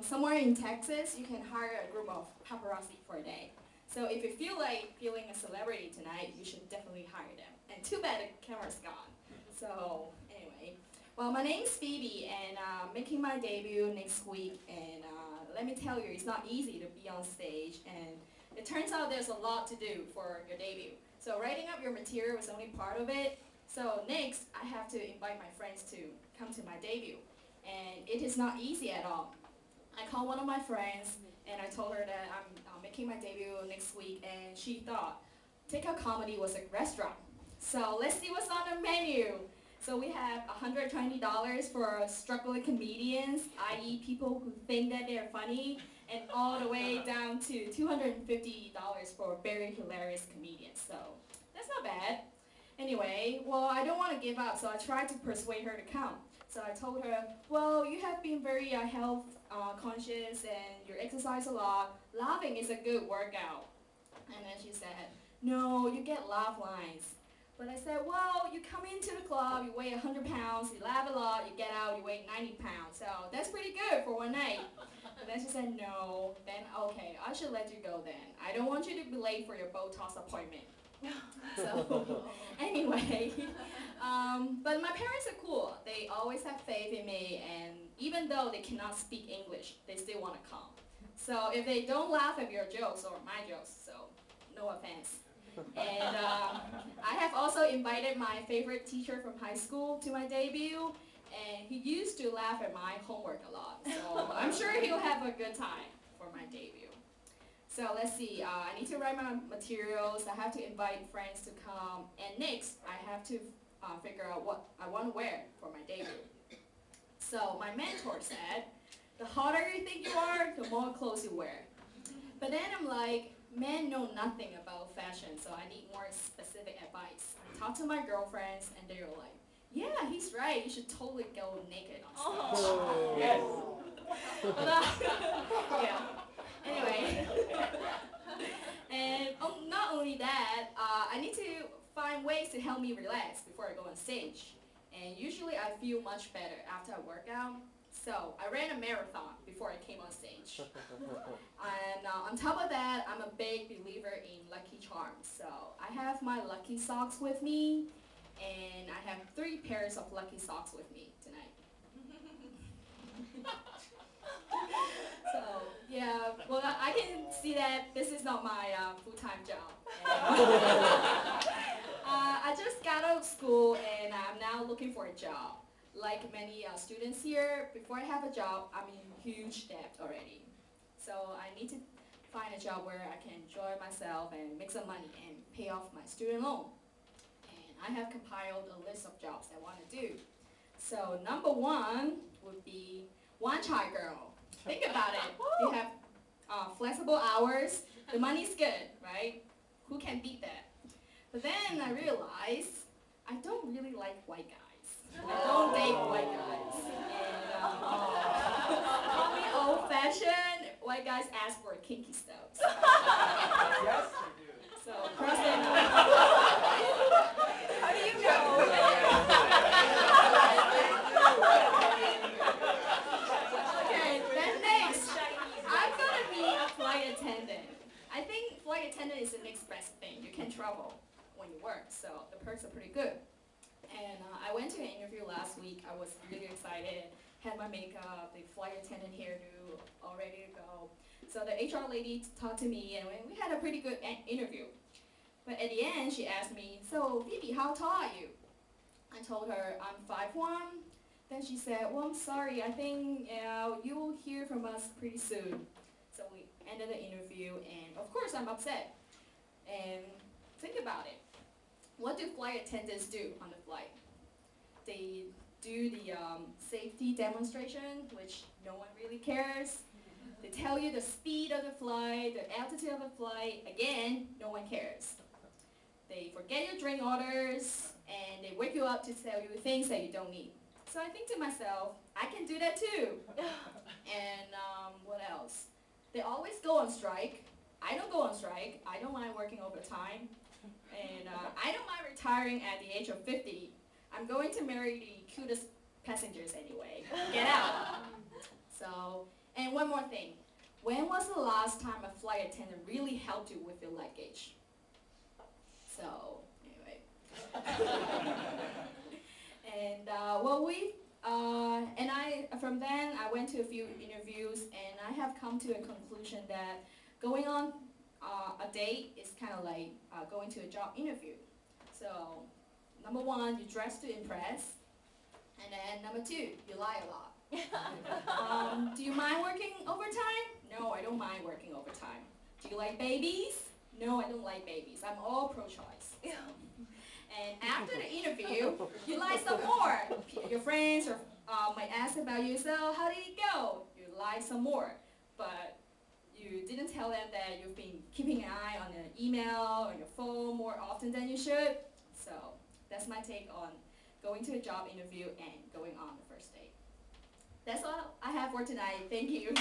somewhere in Texas, you can hire a group of paparazzi for a day. So if you feel like feeling a celebrity tonight, you should definitely hire them. And too bad the camera's gone. So anyway, well, my name's Phoebe, and I'm making my debut next week. And let me tell you, it's not easy to be on stage. And it turns out there's a lot to do for your debut. So writing up your material is only part of it. So next, I have to invite my friends to come to my debut. And it is not easy at all. I called one of my friends, and I told her that I'm making my debut next week, and she thought Takeout Comedy was a restaurant. So let's see what's on the menu. So we have $120 for struggling comedians, i.e. people who think that they're funny, and all the way down to $250 for very hilarious comedians. So that's not bad. Anyway, well, I don't want to give up, so I tried to persuade her to come. So I told her, well, you have been very health conscious and you exercise a lot. Laughing is a good workout. And then she said, no, you get laugh lines. But I said, well, you come into the club, you weigh 100 pounds, you laugh a lot, you get out, you weigh 90 pounds. So that's pretty good for one night. And then she said, no. Then, okay, I should let you go then. I don't want you to be late for your Botox appointment. So, anyway, but my parents are cool. They always have faith in me, and even though they cannot speak English, they still want to come. So if they don't laugh at your jokes or my jokes, so no offense. And I have also invited my favorite teacher from high school to my debut, and he used to laugh at my homework a lot. So I'm sure he'll have a good time for my debut. So let's see, I need to write my materials, I have to invite friends to come, and next I have to figure out what I want to wear for my debut. So my mentor said, the hotter you think you are, the more clothes you wear. But then I'm like, men know nothing about fashion, so I need more specific advice. I talked to my girlfriends, and they were like, yeah, he's right, you should totally go naked on stage. Oh. Yes. But, yeah. Anyway, and not only that, I need to find ways to help me relax before I go on stage. And usually I feel much better after I work out. So I ran a marathon before I came on stage. And on top of that, I'm a big believer in Lucky Charms. So I have my Lucky Socks with me, and I have 3 pairs of Lucky Socks with me tonight. So, yeah, well, I can see that this is not my full-time job. I just got out of school, and I'm now looking for a job. Like many students here, before I have a job, I'm in huge debt already. So I need to find a job where I can enjoy myself and make some money and pay off my student loan. And I have compiled a list of jobs I want to do. So number 1 would be One Chai Girl. Think about it. You have flexible hours. The money's good, right? Who can beat that? But then I realized I don't really like white guys. I don't date white guys. And call me old-fashioned. White guys ask for kinky stuff. So, Yes, they do. so cross that How do you know? Okay, then next, I'm gonna be a flight attendant. I think flight attendant is the next best thing. You can travel when you work, so the perks are pretty good. And I went to an interview last week. I was really excited. Had my makeup, the flight attendant hairdo, all ready to go. So the HR lady talked to me, and we had a pretty good interview. But at the end, she asked me, so Phoebe, how tall are you? I told her I'm 5'1". Then she said, well, I'm sorry, I think you will hear from us pretty soon. So we ended the interview, and of course I'm upset. And think about it. What do flight attendants do on the flight? They do the safety demonstration, which no one really cares. They tell you the speed of the flight, the altitude of the flight. Again, no one cares. They forget your drink orders, and they wake you up to tell you things that you don't need. So I think to myself, I can do that too. And what else? They always go on strike. I don't go on strike. I don't mind working overtime. And I don't mind retiring at the age of 50. I'm going to marry the cutest passengers anyway. Get out. So And one more thing. When was the last time a flight attendant really helped you with your luggage? So, anyway. And from then I went to a few interviews, and I have come to a conclusion that going on a date is kind of like going to a job interview. So, number one, you dress to impress, and then number two, you lie a lot. Do you mind working overtime? No, I don't mind working overtime. Do you like babies? No, I don't like babies. I'm all pro-choice. And after the interview, you lie some more. Your friends might ask about you, so how did it go? You lie some more. But you didn't tell them that you've been keeping an eye on an email or your phone more often than you should. So that's my take on going to a job interview and going on the first date. That's all I have for tonight. Thank you.